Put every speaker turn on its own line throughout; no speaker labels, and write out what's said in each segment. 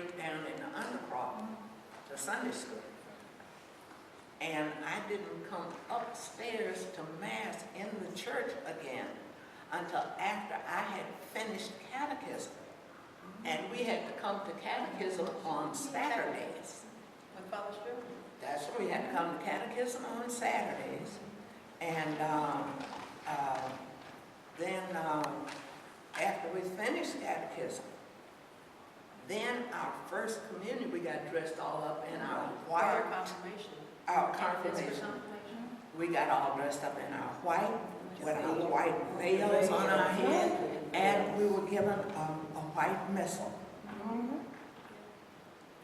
straight down in the undercroft to Sunday school. And I didn't come upstairs to Mass in the church again until after I had finished catechism. And we had to come to catechism on Saturdays.
With Father Stewart?
That's where we had to come to catechism on Saturdays. And then after we finished catechism, then our first communion, we got dressed all up in our white,
confirmation.
our confirmation. We got all dressed up in our white, with our white veils on our head, and we were given a white missal.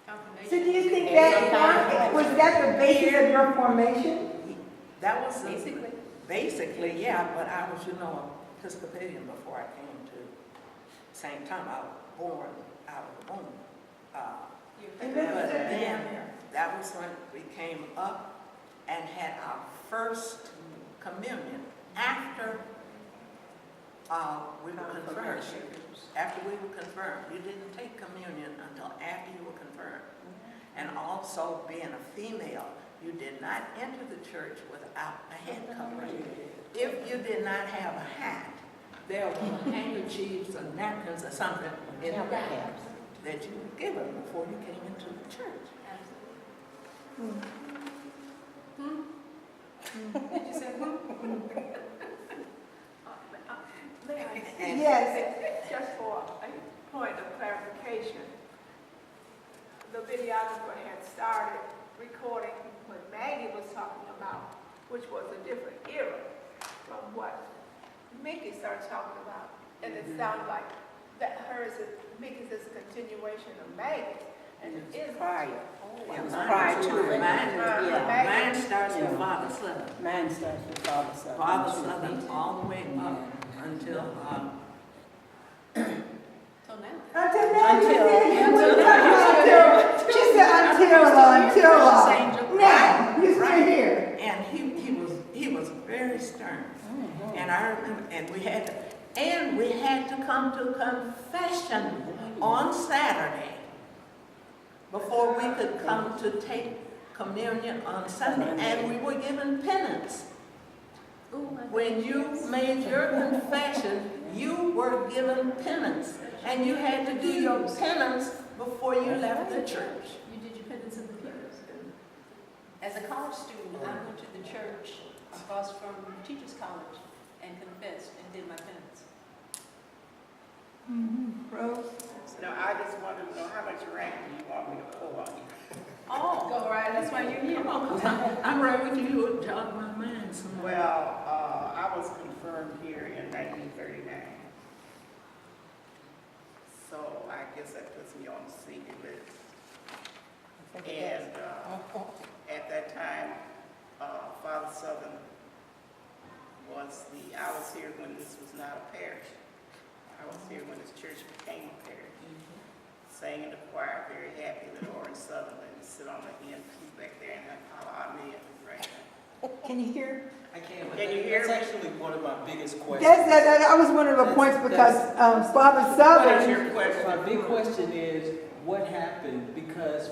Confirmation.
So do you think that, was that the basis of your formation?
That was
Basically.
basically, yeah, but I was, Episcopalian before I came to St. Thomas. I was born out of the womb.
And
But then, that was when we came up and had our first communion after we were confirmed. After we were confirmed. You didn't take communion until after you were confirmed. And also, being a female, you did not enter the church without a head covering. If you did not have a hat, there were handkerchiefs or napkins or something in the bag that you were given before you came into the church.
Did you say
Yes.
Just for a point of clarification, the videographer had started recording what Maggie was talking about, which was a different era from what Mickey started talking about. And it sounds like that hers is, Mickey's is a continuation of Maggie's, and it is prior.
Yeah,
prior to it.
Mine starts with Father Southern.
Mine starts with Father Southern.
Father Southern all the way up until,
Till now?
Until now, she said until, now, you still here.
and he was very stern. And I remember, and we had to come to confession on Saturday before we could come to take communion on Sunday. And we were given penance. When you made your confession, you were given penance. And you had to do your penance before you left the church.
You did your penance in the pews. As a college student, I went to the church across from Teachers College and confessed and did my penance.
Rose?
No, I just wanted to know how much rank do you want me to pull on you?
Oh, go right. That's why you're here.
Come on, 'cause I'm right with you. You jog my mind some more.
Well, I was confirmed here in 1939. So I guess that puts me on the senior list. And at that time, Father Southern I was here when this was not a parish. I was here when this church became a parish. Sang in the choir, very happy that Orange Sutherland sit on the end pew back there and I holler, amen, right now.
Can you hear?
I can't.
Can you hear
That's
me?
actually one of my biggest questions.
That was one of the points because Father
What is
Southern,
your question?
My big question is, what happened? Because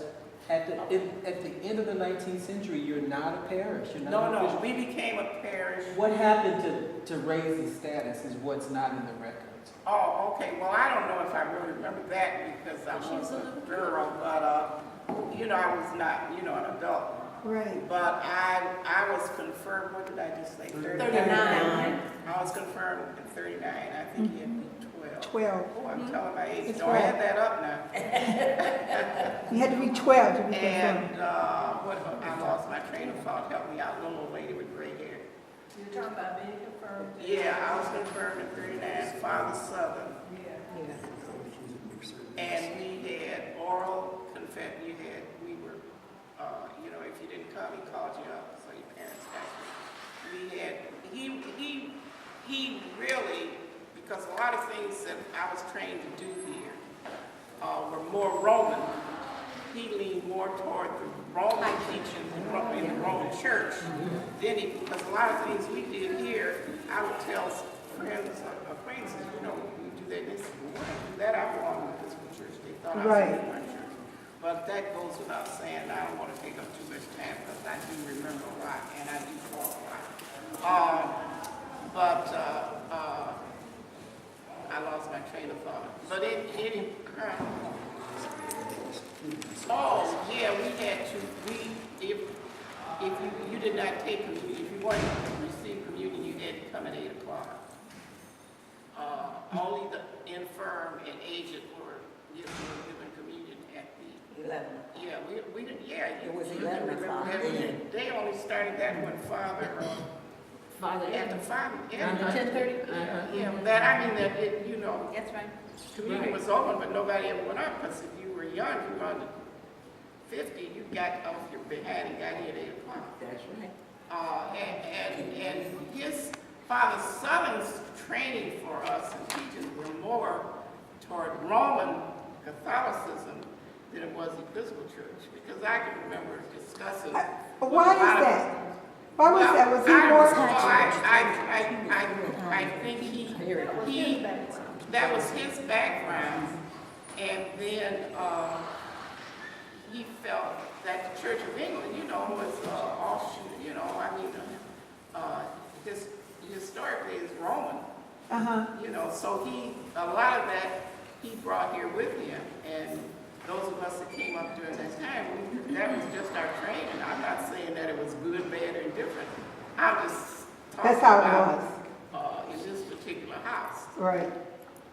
at the end of the 19th century, you're not a parish. You're not
No,
an official.
we became a parish.
What happened to raise the status is what's not in the records.
Oh, okay. Well, I don't know if I really remember that because I was a girl, but I was not, an adult.
right.
But I was confirmed. What did I just say?
39.
I was confirmed in 39. I think he had me 12.
12.
Oh, I'm telling my age.
It's
Don't
right.
add that up now.
You had to be 12 to be
And
confirmed.
I lost my train of thought. Help me out, little old lady with gray hair.
You're talking about being confirmed.
Yeah, I was confirmed in 39. Father Southern. And we had oral confession. We were, if you didn't come, he called you up, so your parents got you. We had, he really, because a lot of things that I was trained to do here were more Roman. He leaned more toward the Roman teachings in the Roman church. Then because a lot of things we did here, I would tell friends, acquaintances, we do that. They said, well, why do that? I belong to this church. They thought I was in my church. but that goes without saying. I don't want to take up too much time because I do remember a lot and I do talk a lot. I lost my train of thought. But oh yeah, we had to. If you did not take communion, if you wanted to receive communion, you had to come at 8 o'clock. Only the infirm and aged were given communion at the
11.
Yeah, we didn't, yeah.
It was
you
11
remember
o'clock
that.
then.
They only started that when Father, at the Father.
Uh-huh.
10:30?
Yeah, that, I mean, that it, you know,
That's right.
communion was open, but nobody ever went up, because if you were young, you were under 50, you got off your behind and got here at 8 o'clock.
That's right.
And his Father Southern's training for us and teaching were more toward Roman Catholicism than it was Episcopal Church, because I can remember discussing.
Why is that? Why was that? Was he more?
I think he, that was his background, and then he felt that the Church of England, you know, was offshoot, you know, I mean, historically is Roman, you know, so a lot of that he brought here with him, and those of us that came up during that time, that was just our training. I'm not saying that it was good, bad, or indifferent. I'm just talking
That's how it
about in this particular house.
Right.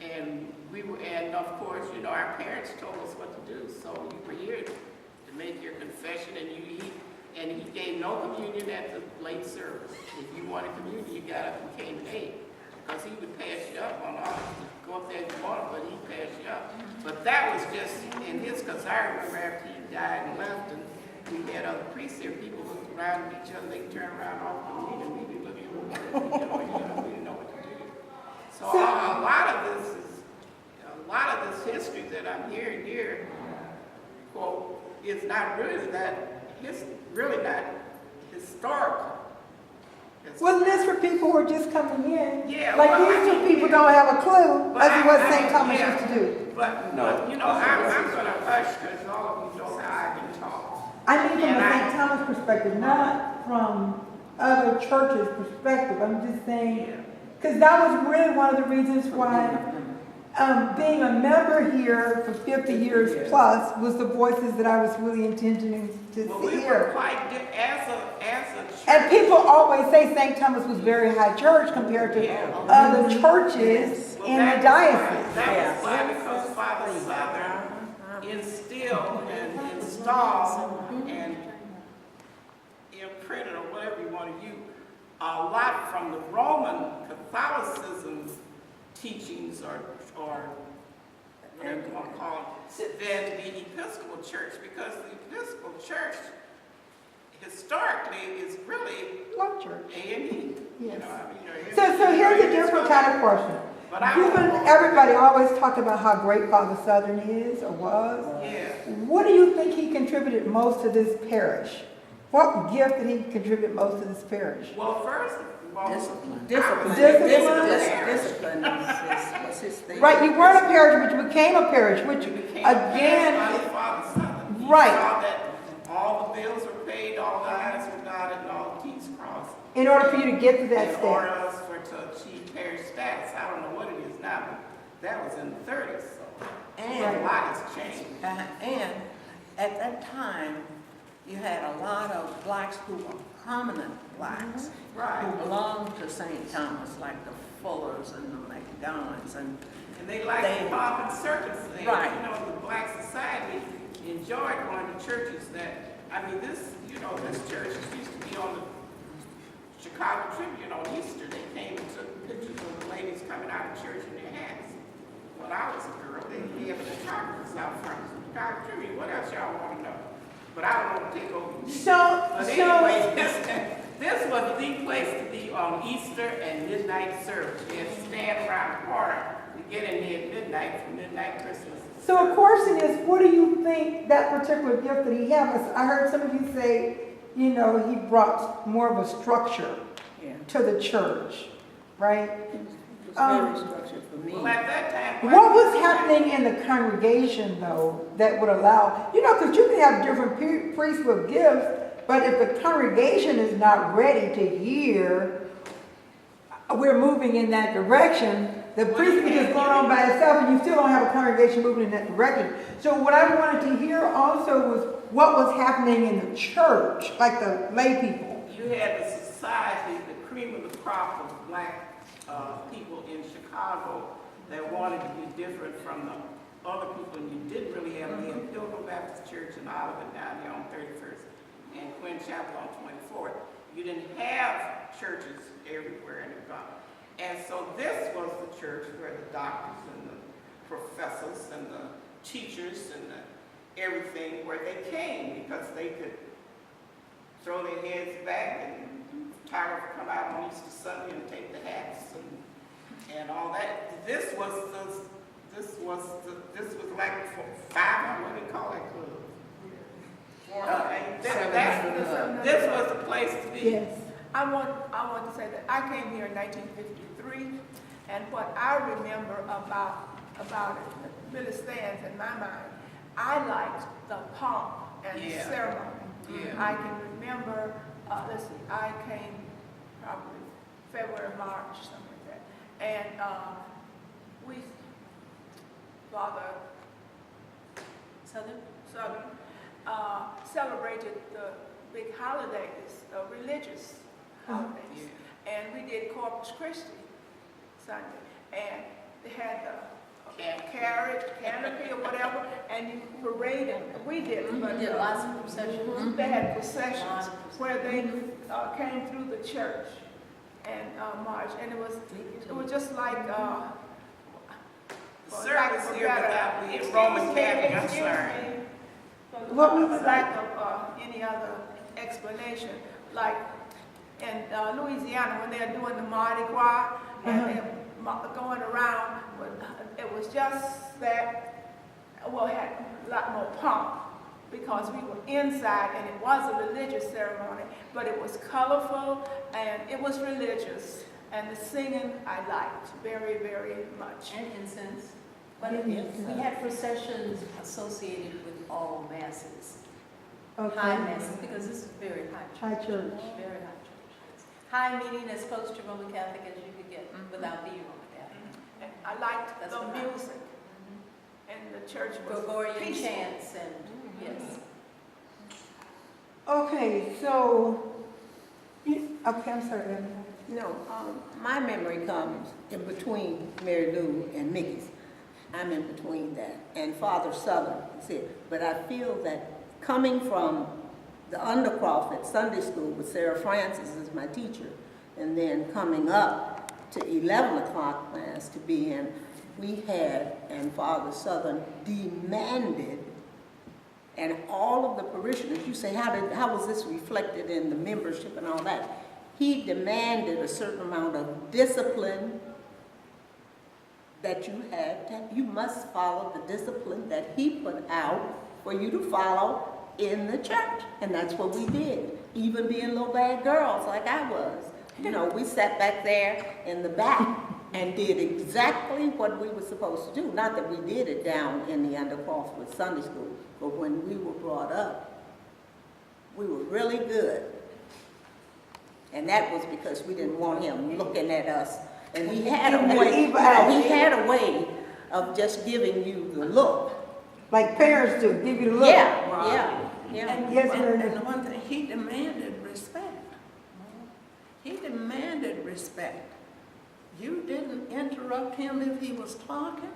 And and of course, you know, our parents told us what to do. So you were here to make your confession, and he gave no communion at the late service. If you wanted communion, you got up and came and ate, because he would pass you up on others to go up there if you wanted, but he'd pass you up. But that was just in his, because I remember after he died and left, and we had other priests there, people looked around at each other, they turned around off the meeting, and we'd be looking at one another, we didn't know what to do. So a lot of this history that I'm hearing here, quote, is not really really not historical.
Wasn't this for people who are just coming in?
Yeah,
Like
well,
these two people don't have a clue as to what St. Thomas
yeah.
used to do.
But you know, I'm going to hush because all of you know how I can talk.
I mean from
And
the
I-
St. Thomas perspective, not from other churches' perspective. I'm just saying, because that was really one of the reasons why being a member here for 50 years plus was the voices that I was really intending to
Well, we were
hear.
quite as a church.
And people always say St. Thomas was very high church compared to other churches
Well,
in
that
the diocese.
That was why, because Father Southern instilled and installed and imprinted, or whatever you want to use, a lot from the Roman Catholicism teachings or whatever you want to call it, than the Episcopal Church, because the Episcopal Church historically is really
Low church.
A&E. You
Yes.
know, I mean,
So here's a different kind of question.
But I
Given
don't-
everybody always talked about how great Father Southern is or was,
Yeah.
what do you think he contributed most to this parish? What gift did he contribute most to this parish?
Well, first,
Discipline.
Discipline.
Was his thing.
Right, you weren't a parish, but you became a parish, which
became
again,
Father Southern. He
Right.
saw that all the bills were paid, all the I's were dotted, and all the T's crossed.
in order for you to get to that
In order
step.
us to achieve parish status. I don't know what it is now, but that was in the 30s, so a
And,
lot has changed.
and at that time, you had a lot of blacks who were prominent blacks
Right.
who belonged to St. Thomas, like the Fullers and the McDonalds and
And they liked
They-
the pomp and circus.
Right.
You know, the black society enjoyed going to churches that, I mean, this church used to be on the Chicago Tribune on Easter. They came and took pictures of the ladies coming out of church in their hats. When I was a girl, they gave the photographers out front of the Chicago Tribune. What else y'all want to know? But I don't want to take over. But anyway, this was the place to be on Easter and midnight service. You had to stand around the corner to get in there at midnight for midnight Christmas.
So a question is, what do you think that particular gift that he had was? I heard some of you say, you know, he brought more of a structure
yeah.
to the church, right?
was
Um,
very structured for me.
Well, at that time.
What was happening in the congregation though that would allow, because you can have different priests with gifts, but if the congregation is not ready to hear, we're moving in that direction, the priest is just going on by itself and you still don't have a congregation moving in that direction. So what I wanted to hear also was what was happening in the church, like the lay people.
You had the society, the cream of the crop of black people in Chicago that wanted to be different from the other people, and you didn't really have the Pilgrim Baptist Church in Oliver down there on 31st and Quinn Chapel on 24th. You didn't have churches everywhere in the country. And so this was the church where the doctors and the professors and the teachers and everything, where they came because they could throw their heads back and Tyra would come out on Easter Sunday and take the hats and all that. This was like 500, what do you call that club? This was the place to be.
Yes.
I want to say that I came here in 1953, and what I remember about it really stands in my mind. I liked the pomp and the
Yeah.
ceremony.
Yeah.
I can remember, let's see, I came probably February, March, something like that. And Father
Southern?
celebrated the big holidays, religious holidays. And we did Corpus Christi Sunday. And they had the carriage, canopy or whatever, and you paraded. We did, but
We did lots of processions.
they had processions where they came through the church and marched. And it was just like,
The service here without being Roman Catholic, I'm sorry.
What was
For lack of any other explanation, like in Louisiana, when they're doing the Mardi Gras and they're going around, it was just that, well, it had a lot more pomp because we were inside and it was a religious ceremony, but it was colorful and it was religious. And the singing I liked very, very much.
And incense. But we had processions associated with all masses.
Okay.
High masses, because this is very high church.
High church.
Very high church. High meaning as close to Roman Catholic as you could get without being Roman Catholic.
And I liked
That's
the
what I-
music, and the church was
Gregorian
peaceful.
chants and, yes.
Okay, so, okay, I'm sorry, Evan.
No, my memory comes in between Mary Lou and Mickey's. I'm in between that, and Father Southern is it. But I feel that coming from the Undercroft at Sunday school with Sarah Francis as my teacher, and then coming up to 11 o'clock class to be in, we had, and Father Southern demanded, and all of the parishioners, you say, how was this reflected in the membership and all that? He demanded a certain amount of discipline that you must follow the discipline that he put out for you to follow in the church. And that's what we did, even being little bad girls like I was. You know, we sat back there in the back and did exactly what we were supposed to do. Not that we did it down in the Undercroft with Sunday school, but when we were brought up, we were really good. And that was because we didn't want him looking at us. And he had a way, he had a way of just giving you the look.
Like parents do, give you the look.
Yeah.
And,
Yes,
and,
ma'am.
and the one thing, he demanded respect. He demanded respect. You didn't interrupt him if he was talking.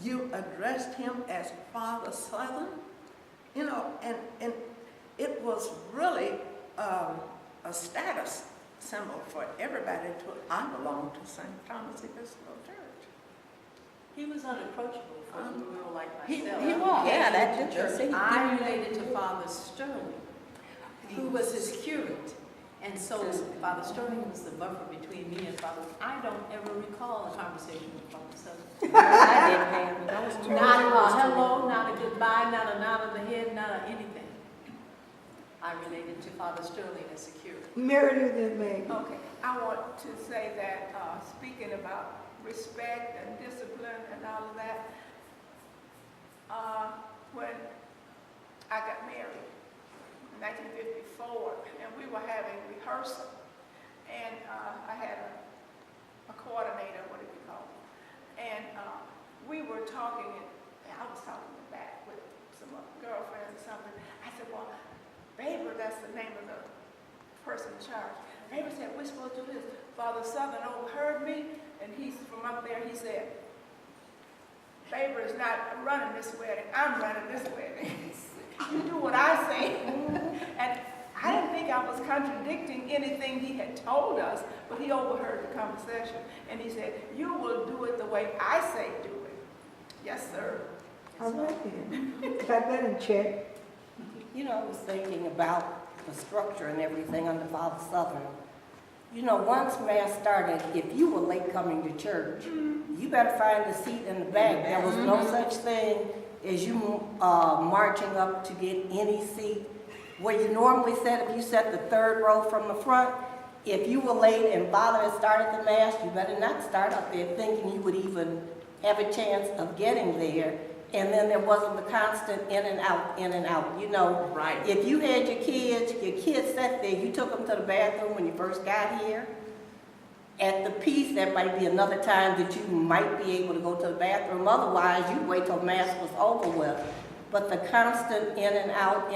You addressed him as Father Southern. You know, and it was really a status symbol for everybody to, I belong to St. Thomas Episcopal Church.
He was unapproachable for a girl like
He
myself.
was.
Yeah, that's interesting.
I related to Father Sterling, who was his curate. And so Father Sterling was the buffer between me and Father. I don't ever recall a conversation with Father Sterling.
I didn't have it. I was too
Not a
old.
hello, not a goodbye, not a nod of the head, not a anything. I related to Father Sterling as a curate.
Mary Lou then Meg.
Okay, I want to say that, speaking about respect and discipline and all of that. When I got married in 1954, and we were having rehearsal, and I had a coordinator, what do you call it? And we were talking, and I was talking back with some girlfriends or something. I said, well, Baber, that's the name of the person in charge. Baber said, we're supposed to do this. Father Southern overheard me, and he's from up there, he said, Baber is not running this wedding, I'm running this wedding. You do what I say. And I didn't think I was contradicting anything he had told us, but he overheard the conversation. And he said, you will do it the way I say do it. Yes, sir.
All right then. Got that in check.
You know, I was thinking about the structure and everything under Father Southern. You know, once Mass started, if you were late coming to church, you better find a seat in the back. There was no such thing as you marching up to get any seat. Where you normally sat, if you sat the third row from the front, if you were late and Father had started the Mass, you better not start up there thinking you would even have a chance of getting there. And then there wasn't the constant in and out, you know.
Right.
If you had your kids sat there, you took them to the bathroom when you first got here. At the peace, there might be another time that you might be able to go to the bathroom. Otherwise, you'd wait till Mass was over with. But the constant in and out,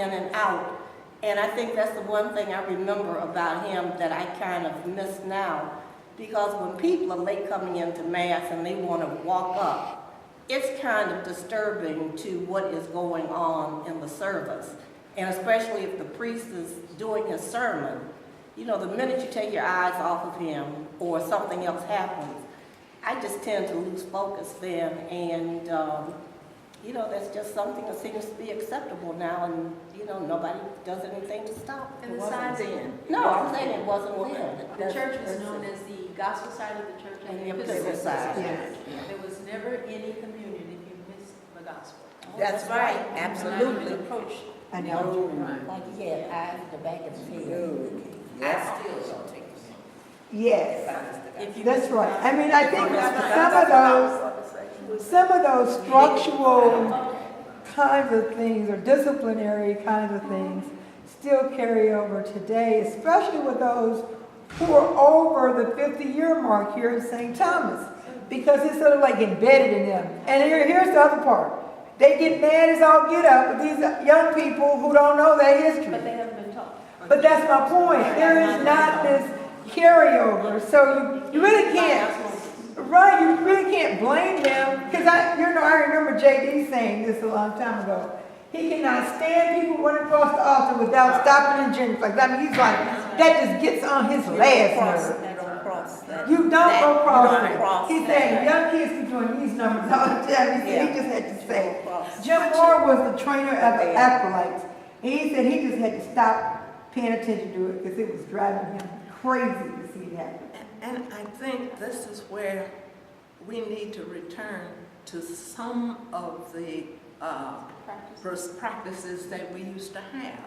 and I think that's the one thing I remember about him that I kind of miss now. Because when people are late coming into Mass and they want to walk up, it's kind of disturbing to what is going on in the service. And especially if the priest is doing his sermon, you know, the minute you take your eyes off of him or something else happens, I just tend to lose focus then. And, you know, that's just something that seems to be acceptable now, and, you know, nobody does anything to stop it.
And the signs then?
No, I'm saying it wasn't then.
The church was known as the gospel side of the church and the
Episcopal
Episcopal
side.
side. There was never any communion if you missed the gospel.
That's right,
And
absolutely.
I was approached.
I know.
Like he had eyes at the back of his head.
I still don't take it.
Yes,
If you
that's
missed the
right.
gospel.
I mean, I think some of those structural kinds of things or disciplinary kinds of things still carry over today, especially with those who are over the 50-year mark here in St. Thomas, because it's sort of like embedded in them. And here's the other part. They get mad as all get up with these young people who don't know their history.
But they haven't been taught.
But that's my point. There is not this carryover. So you really can't, right, you really can't blame them. Because I remember J.D. saying this a long time ago. He cannot stand people running across the altar without stopping and genuflecting. I mean, he's like, that just gets on his last nerve. You don't go across it. He's saying young kids keep doing these numbers all the time. He said he just had to say. Jim Moore was the trainer of the acolytes. And he said he just had to stop paying attention to it because it was driving him crazy to see it happen.
And I think this is where we need to return to some of the practices that we used to have.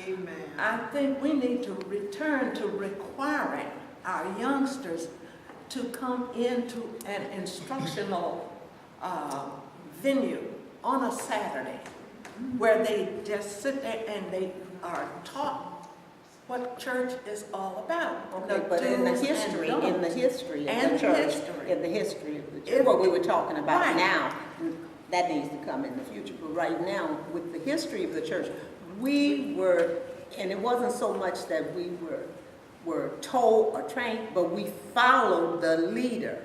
Amen.
I think we need to return to requiring our youngsters to come into an instructional venue on a Saturday where they just sit there and they are taught what church is all about.
Okay, but in the history of the church, what we were talking about
Right.
now, that needs to come in the future. But right now, with the history of the church, we were, and it wasn't so much that we were told or trained, but we followed the leader.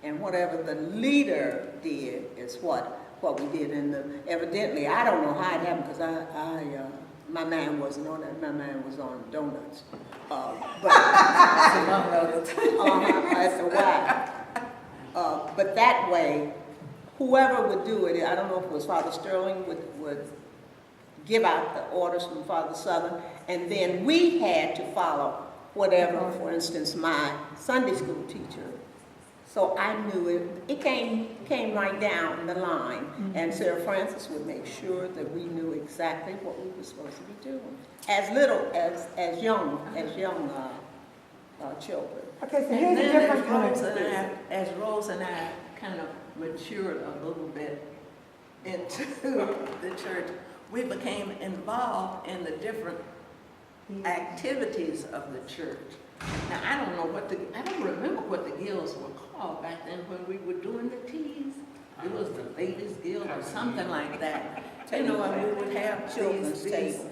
And whatever the leader did is what we did. And evidently, I don't know how it happened because my mind wasn't on that. My mind was on donuts. That's a why. But that way, whoever would do it, I don't know if it was Father Sterling would give out the orders from Father Southern, and then we had to follow whatever, for instance, my Sunday school teacher. So I knew it came right down the line, and Sarah Francis would make sure that we knew exactly what we were supposed to be doing. As little as young
children.
Okay, so
And
here's a
then
different kind of experience.
as Rose and I kind of matured a little bit into the church, we became involved in the different activities of the church. Now, I don't remember what the guilds were called back then when we were doing the teas. It was the Ladies Guild or something like that. You know, and we would have
Children's
these
table.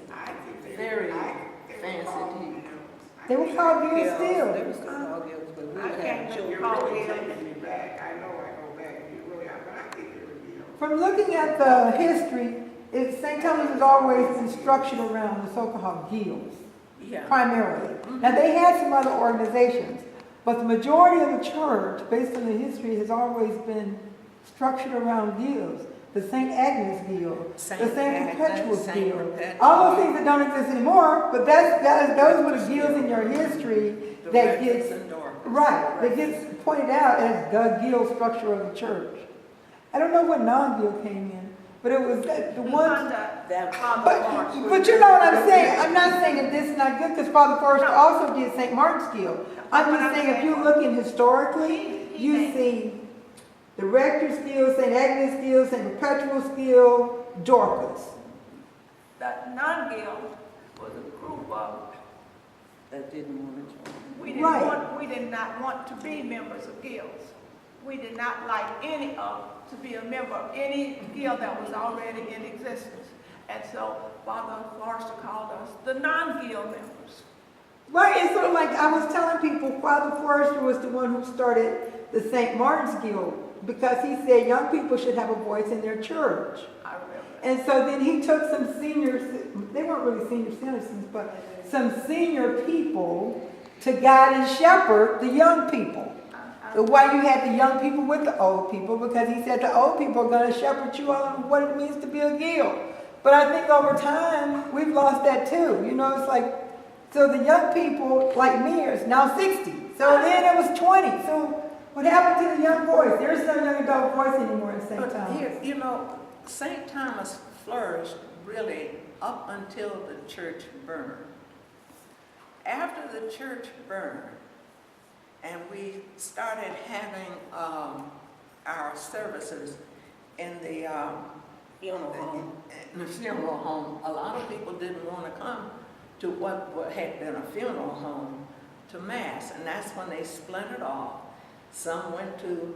very fancy teas.
They were called guilds still.
They were still called guilds, but we
I
would
can't
have
really
children.
call
Really
it.
taking me back. I know I go back, you really are, but I think it would be.
From looking at the history, St. Thomas has always been structured around the so-called guilds,
Yeah.
primarily. Now, they had some other organizations, but the majority of the church, based on the history, has always been structured around guilds. The St. Agnes Guild, the
Saint
St.
Agnes,
Perpetual's
Saint
Guild.
Perpetual.
All those things that don't exist anymore, but those were the guilds in your history
The
that
Redwoods
gets,
and Dorcas.
right, that gets pointed out as the guild structure of the church. I don't know what non-guild came in, but it was the one.
That,
But you know what I'm saying? I'm not saying that this is not good, because Father Forrester also did St. Martin's Guild. I'm just saying, if you're looking historically, you see the Rector's Guild, St. Agnes Guild, St. Perpetual's Guild, Dorcas.
The non-guild was a group of,
that didn't want to join.
Right.
we did not want to be members of guilds. We did not like to be a member of any guild that was already in existence. And so Father Forrester called us the non-guild members.
Right, it's sort of like I was telling people, Father Forrester was the one who started the St. Martin's Guild, because he said young people should have a voice in their church.
I remember.
And so then he took some seniors, they weren't really senior citizens, but some senior people to guide and shepherd the young people. Why you had the young people with the old people, because he said the old people are going to shepherd you on what it means to be a guild. But I think over time, we've lost that too. You know, it's like, so the young people, like me, is now 60. So then it was 20. So what happened to the young boys? There's no young adult voice anymore in St.
But
Thomas.
here, you know, St. Thomas flourished really up until the church burned. After the church burned, and we started having our services in the
Funeral home.
in the funeral home, a lot of people didn't want to come to what had been a funeral home to Mass, and that's when they splintered off. Some went to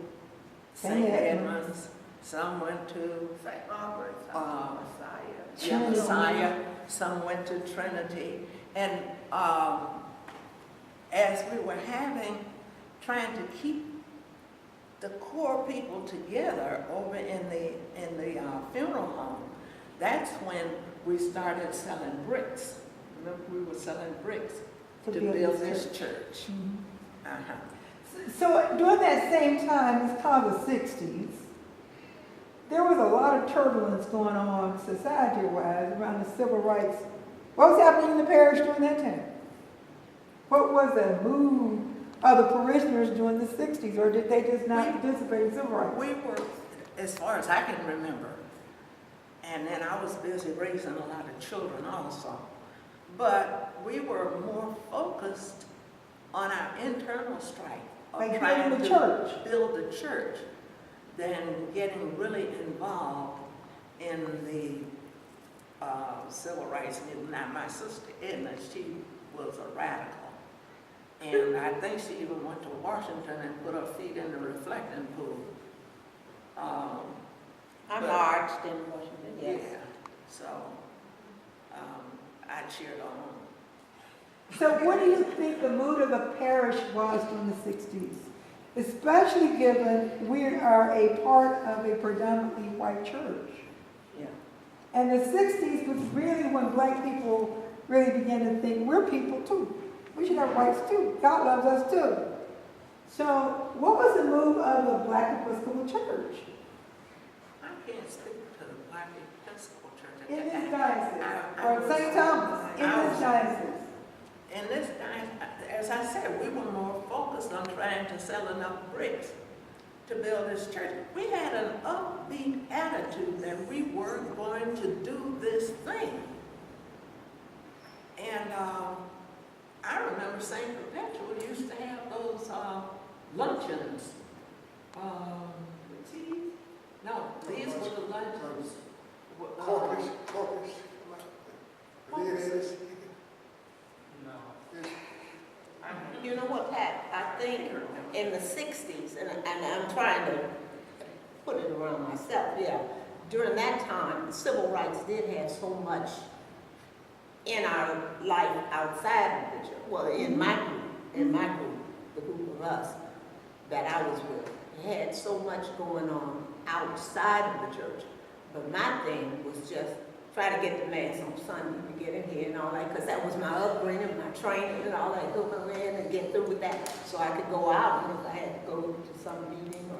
St. Edmunds, some went to
St. Margaret,
yeah,
Trinity.
Messiah, some went to Trinity, and as we were trying to keep the core people together over in the funeral home, that's when we started selling bricks. Remember, we were selling bricks to build this church. Uh-huh.
So during that same time, it's called the 60s, there was a lot of turbulence going on society-wise around the civil rights. What was happening in the parish during that time? What was the mood of the parishioners during the 60s, or did they just not participate in civil rights?
We were, as far as I can remember, and then I was busy raising a lot of children also, but we were more focused on our internal strife of
Like
trying
building the
to
church.
build the church than getting really involved in the civil rights movement. Now, my sister Edna, she was a radical. And I think she even went to Washington and put her feet in the reflecting pool.
I
But-
marched in Washington, yes.
Yeah, so I cheered on.
So what do you think the mood of the parish was during the 60s? Especially given we are a part of a predominantly white church.
Yeah.
And the 60s was really when black people really began to think, we're people too. We should have rights too. God loves us too. So what was the move of the Black Episcopal Church
I can't speak to the Black Episcopal Church.
in this
I
diocese? Or
was-
St. Thomas in
I
this
was-
diocese?
In this diocese, as I said, we were more focused on trying to sell enough bricks to build this church. We had an upbeat attitude that we were going to do this thing. And I remember St. Perpetual used to have those luncheons. No, these were the luncheons.
Corpus. Yes.
You know what, Pat, I think in the 60s, and I'm trying to put it around myself, yeah. During that time, civil rights did have so much in our life outside of the church. Well, in my group, the group of us that I was with, had so much going on outside of the church. But my thing was just try to get the mass on Sunday to get in here and all that, because that was my upbringing, my training and all that, go in and get through with that, so I could go out, and if I had to go to some meeting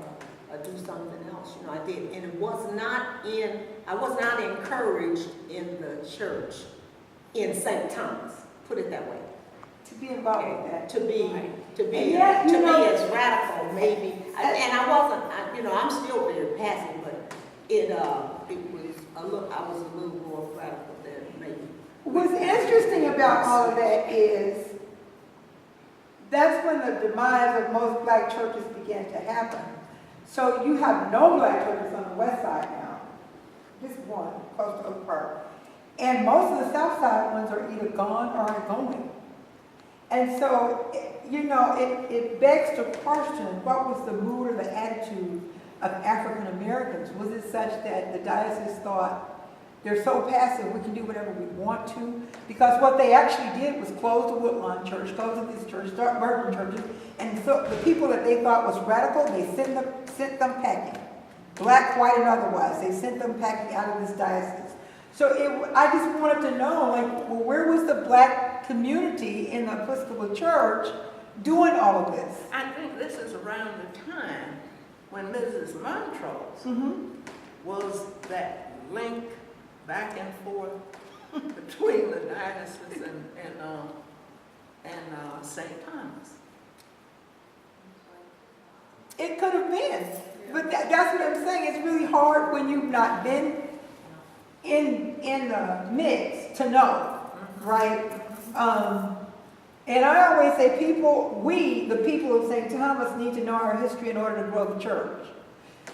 or do something else, you know, I did. And I was not encouraged in the church in St. Thomas, put it that way.
To be involved with that.
To be
And yet, you know-
as radical, maybe, and I wasn't, you know, I'm still very passive, but it was a little, I was a little more radical than maybe.
What's interesting about all of that is that's when the demise of most black churches began to happen. So you have no black churches on the west side now. Just one, close to Oak Park. And most of the south side ones are either gone or are going. And so, you know, it begs to question, what was the mood or the attitude of African Americans? Was it such that the diocese thought, they're so passive, we can do whatever we want to? Because what they actually did was close the Woodlawn Church, close the East Church, start murdering churches, and so the people that they thought was radical, they sent them packing. Black, white, and otherwise, they sent them packing out of this diocese. So I just wanted to know, like, well, where was the black community in the Episcopal Church doing all of this?
I think this is around the time when Mrs. Montrose was that link back and forth between the diocese and St. Thomas.
It could have been, but that's what I'm saying. It's really hard when you've not been in the mix to know, right? And I always say the people of St. Thomas need to know our history in order to grow the church.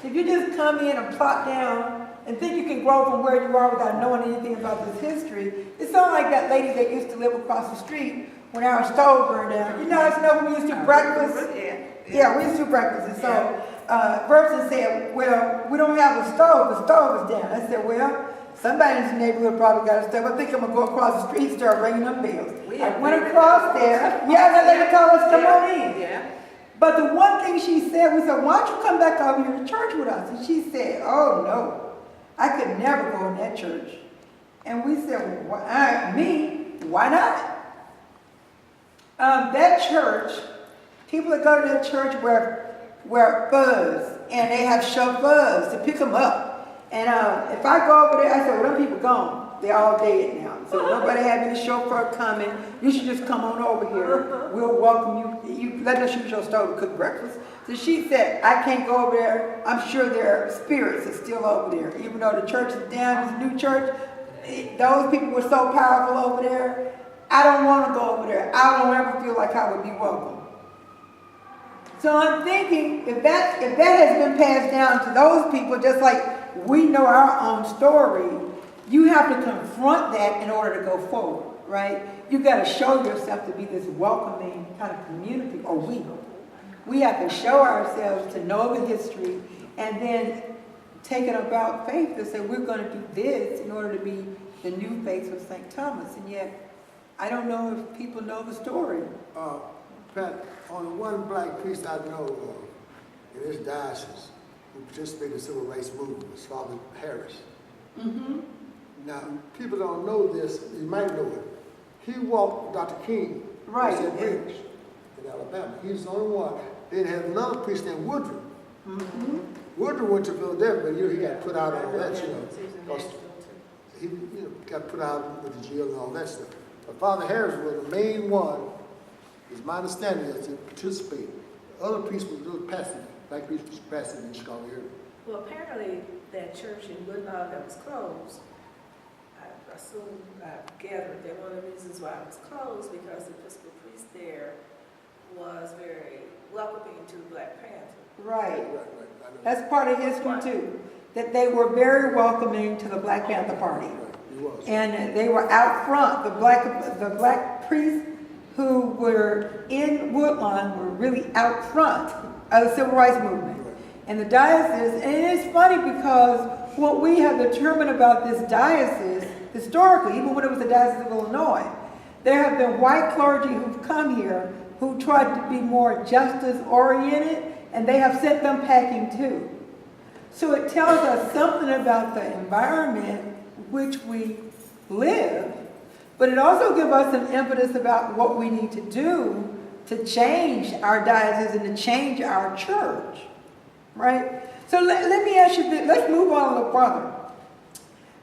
If you just come in and plop down and think you can grow from where you are without knowing anything about this history, it's not like that lady that used to live across the street when our stove burned down. You guys know when we used to do breakfast? Yeah, we used to do breakfast. And so person said, well, we don't have a stove. The stove is down. I said, well, somebody in this neighborhood probably got a stove. I think I'm going to go across the street and start ringing them bells. I went across there. Yeah, that lady told us, come on in.
Yeah.
But the one thing she said, we said, why don't you come back over here to church with us? And she said, oh, no, I could never go in that church. And we said, well, why not? That church, people that go to that church wear furs, and they have chauffeurs to pick them up. And if I go over there, I said, well, them people gone. They're all dead now. So nobody have any chauffeur coming. You should just come on over here. We'll welcome you. You let us use your stove to cook breakfast. So she said, I can't go over there. I'm sure their spirits are still over there. Even though the church is down, this new church, those people were so powerful over there. I don't want to go over there. I don't ever feel like I would be welcome. So I'm thinking, if that has been passed down to those people, just like we know our own story, you have to confront that in order to go forward, right? You've got to show yourself to be this welcoming kind of community, or we have to show ourselves to know the history, and then take it about faith to say we're going to do this in order to be the new face of St. Thomas. And yet, I don't know if people know the story.
Pat, only one black priest I know of in this diocese who participated in the civil rights movement was Father Harris. Now, people don't know this, you might know it. He walked with Dr. King
Right.
at Bridge in Alabama. He's the only one. Then had another priest named Woodrow. Woodrow went to Philadelphia, but he got put out on that, because he got put out with the jail and all that stuff. But Father Harris was the main one, is my understanding, is to participate. The other priests were a little passive, like priests was passive in Chicago area.
Well, apparently that church in Woodlawn that was closed,
assume, gathered that one of the reasons why it was closed because the Episcopal priest there was very welcoming to Black Panther.
Right.
Right, I know.
That's part of history too, that they were very welcoming to the Black Panther Party.
Right, he was.
And they were out front, the black priests who were in Woodlawn were really out front of the Civil Rights Movement.
Right.
And the diocese, and it's funny because what we have determined about this diocese, historically, even when it was the Diocese of Illinois, there have been white clergy who've come here who tried to be more justice-oriented, and they have sent them packing too. So it tells us something about the environment which we live, but it also gives us an impetus about what we need to do to change our diocese and to change our church, right? So let me ask you this, let's move on a little further.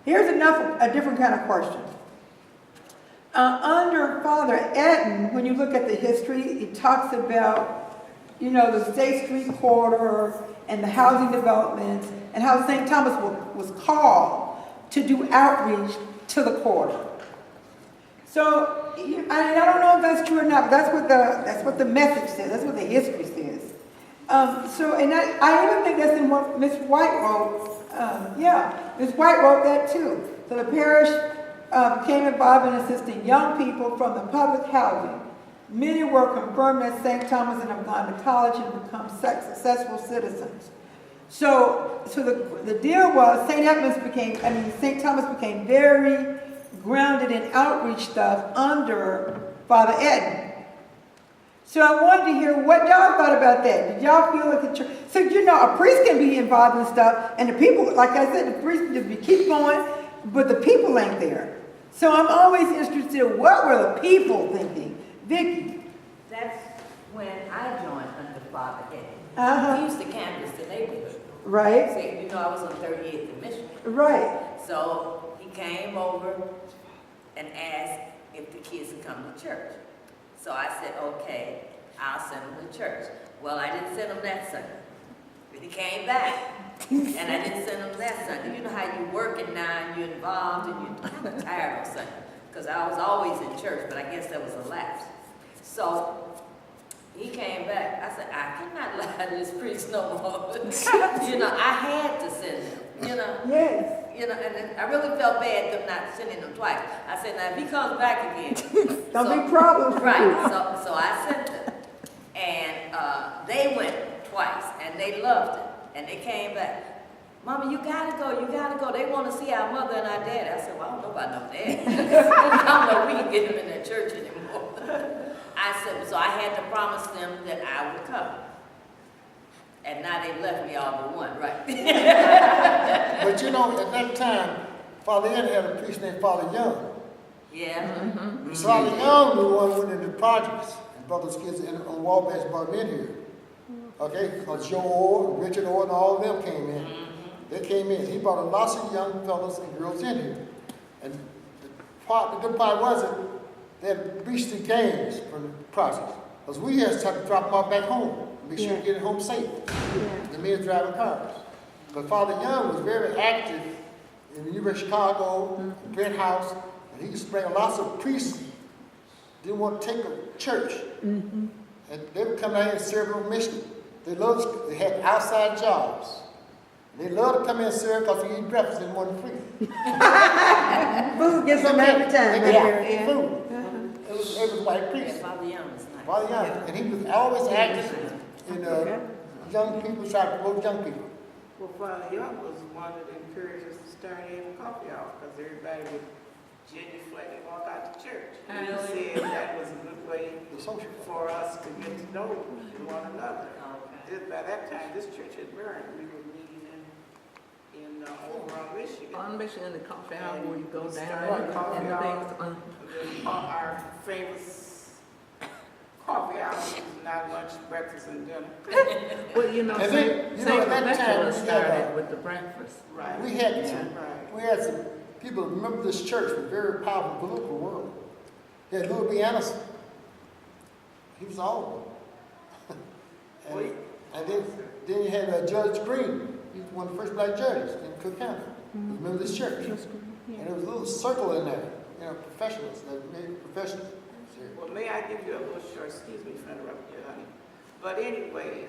Here's a different kind of question. Under Father Etten, when you look at the history, it talks about, you know, the State Street corridor and the housing developments and how St. Thomas was called to do outreach to the corridor. So, I don't know if that's true or not, but that's what the message says, that's what the history says. I even think that's in what Miss White wrote. Miss White wrote that too. So the parish became involved in assisting young people from the public housing. Many were confirmed at St. Thomas and have gone to college and become successful citizens. So the deal was St. Thomas became very grounded in outreach stuff under Father Etten. So I wanted to hear what y'all thought about that. Did y'all feel like the church? So a priest can be involved in stuff, and the people, like I said, the priest can just keep going, but the people ain't there. So I'm always interested in what were the people thinking. Vicki.
That's when I joined under Father Etten. He used to canvass the neighborhood.
Right.
See, I was on 38th and Michigan.
Right.
So he came over and asked if the kids would come to church. So I said, okay, I'll send them to church. Well, I didn't send them that Sunday. But he came back, and I didn't send them that Sunday. You know how you working now, and you're involved, and you're kind of tired on Sunday. Because I was always in church, but I guess that was a lapse. So he came back. I said, I cannot lie to this priest no more. I had to send them,
Yes.
And then I really felt bad them not sending them twice. I said, now if he comes back again.
Don't be problems for you.
Right, so I sent them. And they went twice, and they loved it. And they came back. Mama, you gotta go. They want to see our mother and our daddy. I said, well, I don't know about no daddy. I don't know if we can get them in that church anymore. I said, so I had to promise them that I would come. And now they left me all but one, right?
But at that time, Father Etten had a priest named Father Young.
Yeah. Mm-hmm.
Father Young was the one who went into projects and brought those kids in on Wabash, brought them in here. Okay, because Joe Orr, Richard Orr, and all of them came in. They came in. He brought lots of young fellas and girls in here. And the good part wasn't they had reached the gains from the projects. Because we had to drop them off back home. Make sure you get it home safe. The men driving cars. But Father Young was very active in the University of Chicago, Brent House, and he used to bring lots of priests. Didn't want to take a church. And they would come down here and serve on mission. They had outside jobs. They loved to come in and serve because we eat breakfast and wasn't free.
Food gets them every time.
They got food. It was white priests.
Father Young was nice.
Father Young, and he was always active in young people, trying to promote young people.
Well, Father Young was one that encouraged us to start having coffee hour because everybody would genuflect and walk out to church. And he said that was a good way for us to get to know one another. Just by that time, this church had burned. We were meeting in Overall, Michigan.
On Michigan, the coffee hour where you go
We
down
started coffee
and the
hour.
things.
Our famous coffee hour was not lunch, breakfast, and dinner.
Well,
And then, at that time, we
started
had,
with the breakfast.
Right.
we had
Right.
we had some people who remember this church was a very powerful political world. You had Louis B. Anderson. He was all of them. And then you had Judge Green. He was one of the first black judges in Cook County. Remember this church? And there was a little circle in there, you know, professionals, that made professionals.
Well, may I give you a little short, excuse me for interrupting you, honey. But anyway,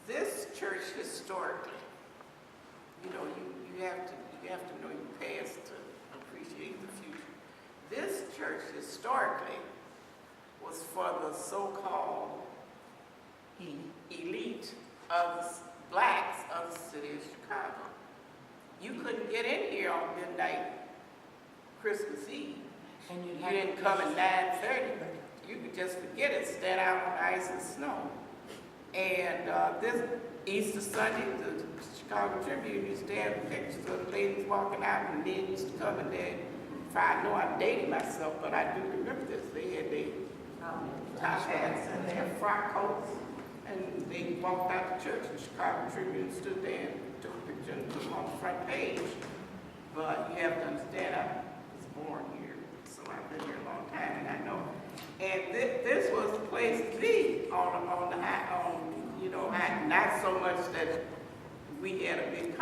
this church historically, you know, you have to know your past to appreciate the future. This church historically was for the so-called elite of the blacks of the city of Chicago. You couldn't get in here on midnight Christmas Eve.
And
You didn't come at 9:30. You could just forget it, stand out on ice and snow. And this Easter Sunday, the Chicago Tribune used to have pictures of the ladies walking out, and men used to come in there. I know I'm dating myself, but I do remember this. They had their top hats and their frock coats, and they walked out the church. The Chicago Tribune stood there and took a picture and put them on the front page. But you have to understand, I was born here, so I've been here a long time, and I know. And this was the place to be on the high, you know, not so much that we had a big